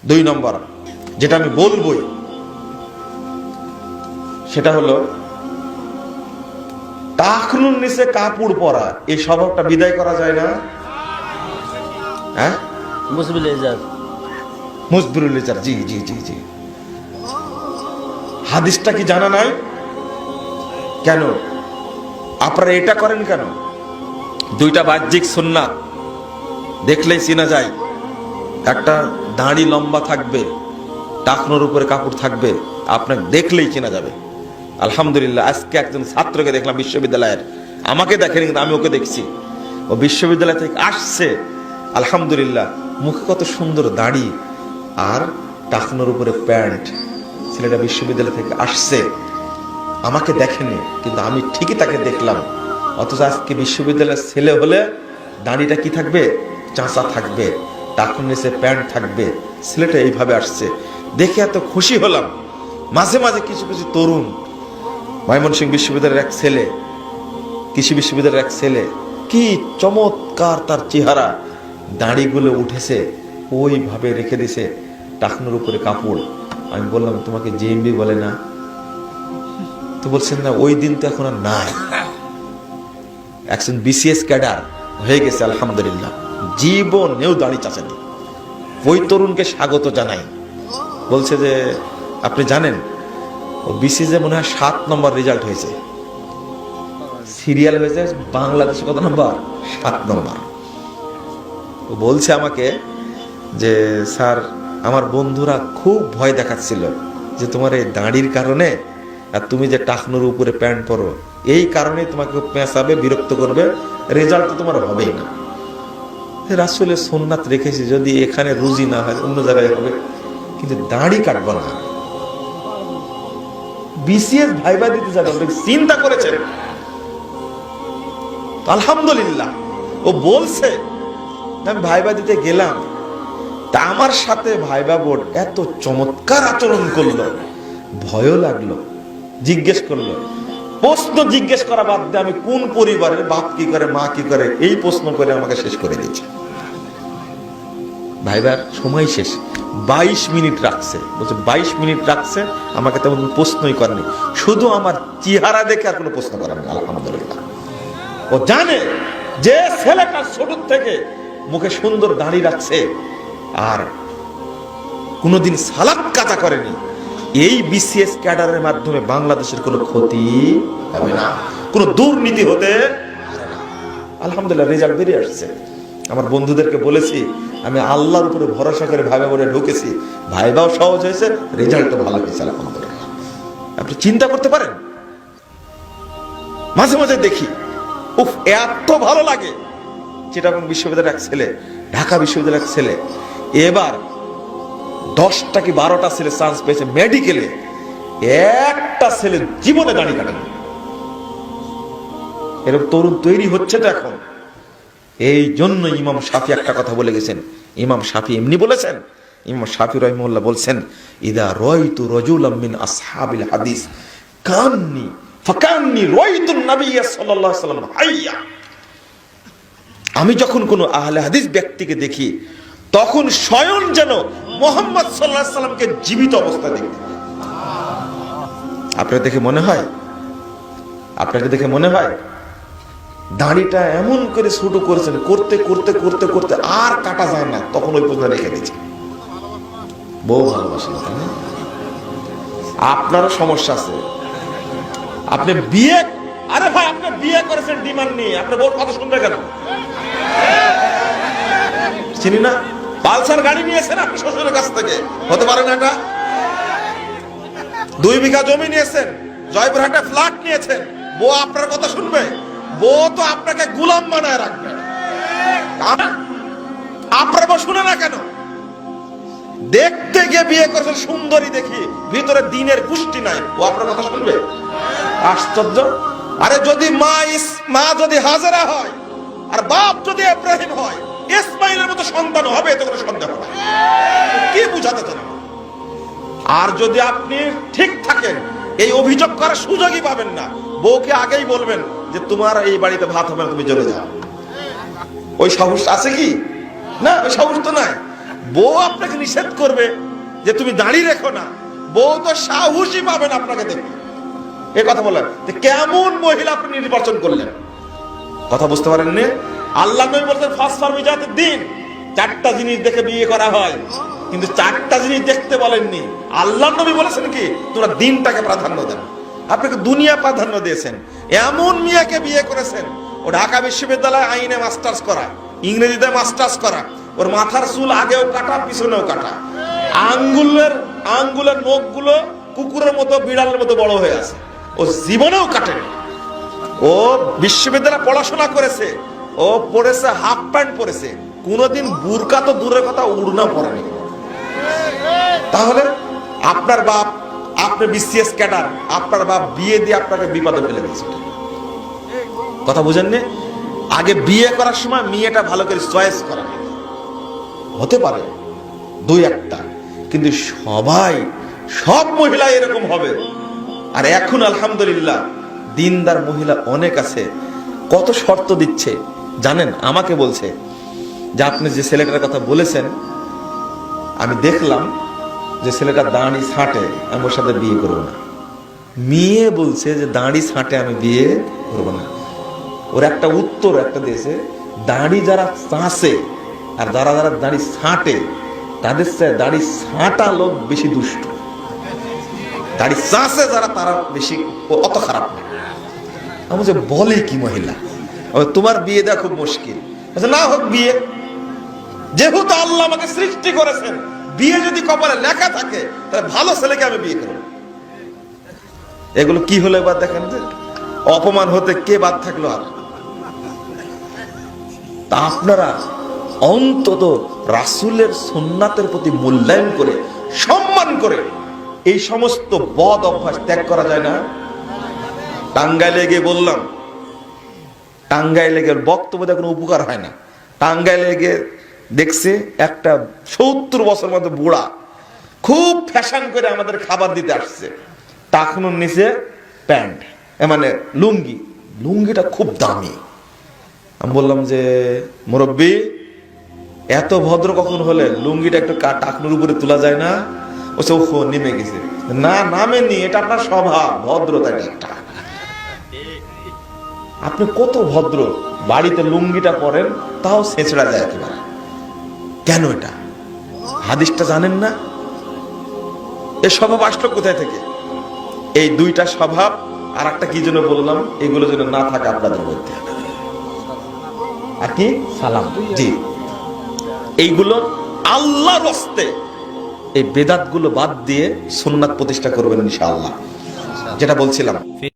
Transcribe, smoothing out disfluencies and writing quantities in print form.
দুই নম্বর যেটা আমি বলবোই সেটা হলো টাকনুর নিচে কাপড় পরা, এই স্বভাবটা বিদায় করা যায় না? হ্যাঁ, মুসবিরুল ইজার, জি জি জি জি। হাদিসটা কি জানা নাই? কেন আপনারা এটা করেন কেন? দুইটা বাহ্যিক সুন্নাত দেখলেই চেনা যায়। একটা দাড়ি লম্বা থাকবে, টাকনোর উপরে কাপড় থাকবে, আপনাকে দেখলেই চেনা যাবে। আলহামদুলিল্লাহ, আজকে একজন ছাত্রকে দেখলাম বিশ্ববিদ্যালয়ের, আমাকে দেখেনি কিন্তু আমি ওকে দেখছি, ও বিশ্ববিদ্যালয় থেকে আসছে। আলহামদুলিল্লাহ, মুখে কত সুন্দর দাড়ি আর টাকনোর উপরে প্যান্ট। ছেলেটা বিশ্ববিদ্যালয় থেকে আসছে, আমাকে দেখেনি কিন্তু আমি ঠিকই তাকে দেখলাম। অথচ আজকে বিশ্ববিদ্যালয়ের ছেলে হলে দাড়িটা কি থাকবে? চাঁচা থাকবে, টাকনোর নিচে প্যান্ট থাকবে। ছেলেটা এইভাবে আসছে, দেখে এত খুশি হলাম। মাঝে মাঝে কিছু কিছু তরুণ, ময়মনসিংহ বিশ্ববিদ্যালয়ের এক ছেলে, কৃষি বিশ্ববিদ্যালয়ের এক ছেলে, কি চমৎকার তার চেহারা, দাড়িগুলো উঠেছে, ওইভাবে রেখে দিছে, টাকনোর উপরে কাপড়। আমি বললাম, তোমাকে জেএমবি বলে না? তো বলছেন না, ওই দিন তো এখন আর নাই। একজন বিসিএস ক্যাডার হয়ে গেছে আলহামদুলিল্লাহ, জীবনেও দাড়ি চাচেনি। ওই তরুণকে স্বাগত জানাই। বলছে যে আপনি জানেন ও বিসিএস মনে হয় 7 নম্বর রেজাল্ট হয়েছে, সিরিয়াল হয়েছে বাংলাদেশে কত নম্বর? 7 নম্বর। ও বলছে আমাকে যে স্যার, আমার বন্ধুরা খুব ভয় দেখাচ্ছিল যে তোমার এই দাড়ির কারণে আর তুমি যে টাকনোর উপরে প্যান্ট পরো, এই কারণে তোমাকে পেঁচাবে, বিরক্ত করবে, রেজাল্ট তো তোমার হবেই না। রাসূলের সুন্নাত রেখেছি, যদি এখানে রুজি না হয় অন্য জায়গায় হবে, কিন্তু দাড়ি কাটবো না। বিসিএস ভাইবা দিতে যাবে, চিন্তা করেছেন? আলহামদুলিল্লাহ, ও বলছে আমি ভাইবা দিতে গেলাম, তা আমার সাথে ভাইবা বোর্ড এত চমৎকার আচরণ করলো, ভয়ও লাগলো। জিজ্ঞেস করলো, প্রশ্ন জিজ্ঞেস করা বাদ দিয়ে আমি কোন পরিবারের, বাপ কি করে, মা কি করে, এই প্রশ্ন করে আমাকে শেষ করে দিয়েছে। ভাইবার সময় শেষ, 22 মিনিট রাখছে। বলছে 22 মিনিট রাখছে, আমাকে তেমন প্রশ্নই করেনি, শুধু আমার চেহারা দেখে আর কোনো প্রশ্ন করেনি। আলহামদুলিল্লাহ, ও জানে যে ছেলেটা ছোট থেকে মুখে সুন্দর দাড়ি রাখছে আর কোনোদিন সালাত কাজা করেনি, এই বিসিএস ক্যাডারের মাধ্যমে বাংলাদেশের কোনো ক্ষতি হবে না, কোনো দুর্নীতি হতে পারে না। আলহামদুলিল্লাহ, রেজাল্ট বেরিয়ে আসছে। আমার বন্ধুদেরকে বলেছি, আমি আল্লাহর উপরে ভরসা করে ভাইবা বলে ঢুকেছি, ভাইবাও সহজ হয়েছে, রেজাল্টও ভালো হয়েছে আলহামদুলিল্লাহ। আপনি চিন্তা করতে পারেন, মাঝে মাঝে দেখি, উফ, এত ভালো লাগে। চিটাগং বিশ্ববিদ্যালয়ের এক ছেলে, ঢাকা বিশ্ববিদ্যালয়ের এক ছেলে, এবার 10টা কি 12টা ছেলে চান্স পেয়েছে মেডিকেলে, একটা ছেলে জীবনে দাড়ি কাটেনি। এরকম তরুণ তৈরি হচ্ছে তো এখন। এই জন্য ইমাম শাফি একটা কথা বলে গেছেন। ইমাম শাফি এমনি বলেছেন, ইমাম শাফি রাহিমাহুল্লাহ বলছেন, ইদা রাইতু রাজুলাম মিন আসহাবিল হাদিস কান্নি ফাকান্নি রাইতুন নবী সাল্লাল্লাহু আলাইহি ওয়াসাল্লাম হাইয়া। আমি যখন কোন আহলে হাদিস ব্যক্তিকে দেখি, তখন স্বয়ং যেন মুহাম্মদ সাল্লাল্লাহু আলাইহি ওয়াসাল্লামকে জীবিত অবস্থায় দেখি। আপনার দেখে মনে হয়, আপনাকে দেখে মনে হয় দাড়িটা এমন করে ছোট করেছেন, করতে করতে করতে করতে আর কাটা যায় না, তখন ওই পর্যন্ত রেখে দিয়েছে। বউ ভালোবাসেন, তাই না? আপনারও সমস্যা আছে। আপনি বিয়ে, আরে ভাই, আপনি বিয়ে করেছেন ডিমান্ড নিয়ে, আপনার বউর কথা শুনবে কেন? চিনি না, পালসার গাড়ি নিয়েছেন আপনি শ্বশুরের কাছ থেকে, হতে পারে না এটা? 2 বিঘা জমি নিয়েছেন, জয়পুরহাটে ফ্ল্যাট নিয়েছেন, বউ আপনার কথা শুনবে? বউ তো আপনাকে গোলাম বানায় রাখবে। আপনার বউ শুনে না কেন? দেখতে গিয়ে বিয়ে করেছেন সুন্দরী দেখি, ভিতরে দিনের গোষ্ঠী নাই, ও আপনার কথা শুনবে? আশ্চর্য। আরে যদি মা যদি হাজেরা হয় আর বাপ যদি ইব্রাহিম হয়, ইসমাইলের মতো সন্তান হবে, এতে কোনো সন্দেহ নাই। কি বুঝাতে চান? আর যদি আপনি ঠিক থাকেন, এই অভিযোগ করার সুযোগই পাবেন না। বউকে আগেই বলবেন যে তোমার এই বাড়িতে ভাত হবে না, তুমি চলে যাও। ওই সাহস আছে কি? না, ওই সাহস তো নাই। বউ আপনাকে নিষেধ করবে যে তুমি দাঁড়িয়ে রেখো না, বউ তো সাহসী পাবেন আপনাকে দেখে। এ কথা বলেন যে কেমন মহিলা আপনি নির্বাচন করলেন, কথা বুঝতে পারেননি? আল্লাহ নবী বলতেন ফাসফার বিজাতিদ দ্বীন, চারটা জিনিস দেখে বিয়ে করা হয়, কিন্তু চারটা জিনিস দেখতে বলেননি। আল্লাহ নবী বলেছেন কি তোমরা দিনটাকে প্রাধান্য দেন। আপনাকে দুনিয়া প্রাধান্য দিয়েছেন, এমন মেয়েকে বিয়ে করেছেন ও ঢাকা বিশ্ববিদ্যালয়ে আইনে মাস্টার্স করা, ইংরেজিতে মাস্টার্স করা, ওর মাথার চুল আগেও কাটা পিছনেও কাটা, আঙ্গুলের নখগুলো কুকুরের মতো বিড়ালের মতো বড় হয়ে আছে, ও জীবনেও কাটেনি। ও বিশ্ববিদ্যালয়ে পড়াশোনা করেছে, ও পড়েছে হাফ প্যান্ট পরেছে, কোনোদিন বুরকা তো দূরের কথা উড়না পরেনি। তাহলে আপনার বাপ, আপনি বিসিএস ক্যাডার, আপনার বাপ বিয়ে দিয়ে আপনাকে বিপদে ফেলে দিয়েছে। কথা বুঝেননি? আগে বিয়ে করার সময় মেয়েটা ভালো করে চয়েস করা, হতে পারে দুই একটা, কিন্তু সব মহিলা এরকম হবে? আর এখন আলহামদুলিল্লাহ দিনদার মহিলা অনেক আছে। কত শর্ত দিচ্ছে জানেন? আমাকে বলছে যে আপনি যে ছেলেটার কথা বলেছেন, আমি দেখলাম যে ছেলেটা দাঁড়ি ছাঁটে, আমি ওর সাথে বিয়ে করবো না। মেয়ে বলছে যে দাঁড়ি ছাঁটে আমি বিয়ে করবো না। ওর একটা উত্তর একটা দিয়েছে, দাঁড়ি যারা চাষে আর যারা যারা দাঁড়ি ছাঁটে তাদের চেয়ে দাঁড়ি ছাঁটা লোক বেশি দুষ্ট। দাঁড়ি চাষে যারা তারা বেশি অত খারাপ না। আমি যে বলে কি মহিলা, তোমার বিয়ে দেওয়া খুব মুশকিল। না হোক বিয়ে, যেহেতু আল্লাহ আমাকে সৃষ্টি করেছেন, বিয়ে যদি কপালে লেখা থাকে তাহলে ভালো ছেলেকে আমি বিয়ে করব। এগুলো কি হলো এবার দেখেন, যে অপমান হতে কে বাদ থাকলো আর? তা আপনারা অন্তত রাসূলের সুন্নাতের প্রতি মূল্যায়ন করে, সম্মান করে এই সমস্ত বদ অভ্যাস ত্যাগ করা যায় না? টাঙ্গাইলে গিয়ে বললাম, টাঙ্গাইলে গিয়ে বক্তব্য দিয়ে কোনো উপকার হয় না। টাঙ্গাইলে গিয়ে দেখছে একটা 70 বছর মতো বুড়া খুব ফ্যাশন করে আমাদের খাবার দিতে আসছে, টাকনুর নিচে প্যান্ট, মানে লুঙ্গিটা খুব দামি। আমি বললাম যে মুরব্বী এত ভদ্র কখন হলে, লুঙ্গিটা একটু টাকনুর উপরে তোলা যায় না? ও নেমে গেছে। না নামেনি, এটা আপনার স্বভাব, ভদ্রতা একটা। আপনি কত ভদ্র, বাড়িতে লুঙ্গিটা পরেন তাও ছেঁচড়া যায় একেবারে। কেন? এটা হাদিসটা জানেন না? এ স্বভাব আসলো কোথায় থেকে? এই দুইটা স্বভাব, আর একটা কি জন্য বললাম, এগুলো যেন না থাকে আপনাদের মধ্যে। আর কি সালাম, জি, এইগুলো আল্লাহর হস্তে, এই বেদাত গুলো বাদ দিয়ে সুন্নাত প্রতিষ্ঠা করবেন ইনশাআল্লাহ, যেটা বলছিলাম।